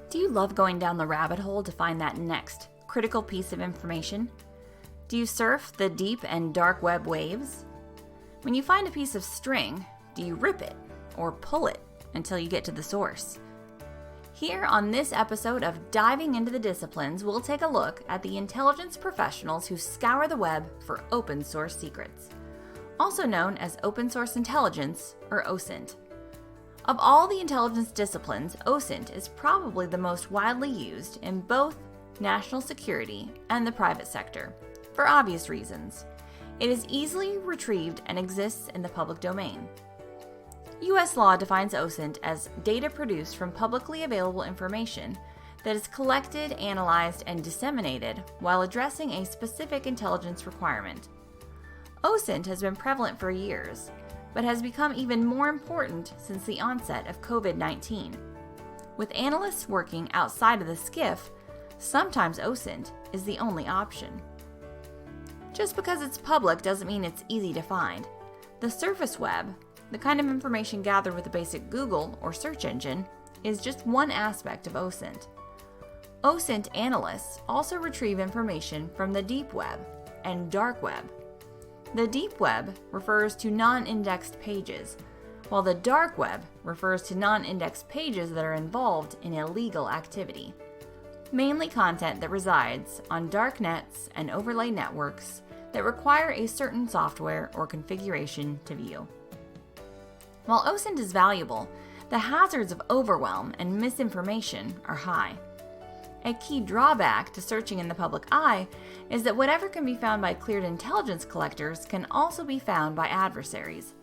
Do you love going down the rabbit hole to find that next critical piece of information? Do you surf the deep and dark web waves? When you find a piece of string, do you rip it or pull it until you get to the source? Here on this episode of Diving into the Disciplines, we'll take a look at the intelligence professionals who scour the web for open source secrets, also known as open source intelligence or OSINT. Of all the intelligence disciplines, OSINT is probably the most widely used in both national security and the private sector, for obvious reasons. It is easily retrieved and exists in the public domain. U.S. law defines OSINT as data produced from publicly available information that is collected, analyzed, and disseminated while addressing a specific intelligence requirement. OSINT has been prevalent for years, but has become even more important since the onset of COVID-19. With analysts working outside of the SCIF, sometimes OSINT is the only option. Just because it's public doesn't mean it's easy to find. The surface web, the kind of information gathered with a basic Google or search engine, is just one aspect of OSINT. OSINT analysts also retrieve information from the deep web and dark web. The deep web refers to non-indexed pages, while the dark web refers to non-indexed pages that are involved in illegal activity, mainly content that resides on dark nets and overlay networks that require a certain software or configuration to view. While OSINT is valuable, the hazards of overwhelm and misinformation are high. A key drawback to searching in the public eye is that whatever can be found by cleared intelligence collectors can also be found by adversaries.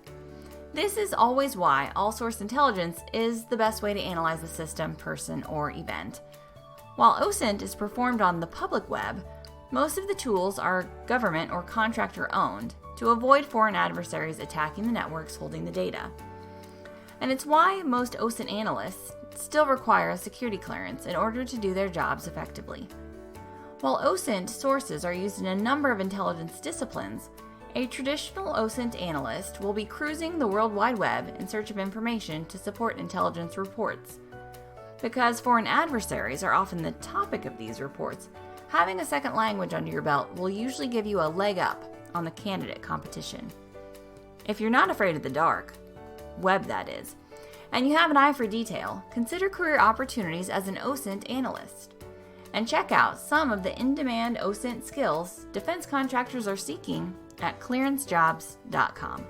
This is always why all-source intelligence is the best way to analyze a system, person, or event. While OSINT is performed on the public web, most of the tools are government or contractor-owned to avoid foreign adversaries attacking the networks holding the data. And it's why most OSINT analysts still require a security clearance in order to do their jobs effectively. While OSINT sources are used in a number of intelligence disciplines, a traditional OSINT analyst will be cruising the World Wide Web in search of information to support intelligence reports. Because foreign adversaries are often the topic of these reports, having a second language under your belt will usually give you a leg up on the candidate competition. If you're not afraid of the dark, web that is, and you have an eye for detail, consider career opportunities as an OSINT analyst. And check out some of the in-demand OSINT skills defense contractors are seeking at clearancejobs.com.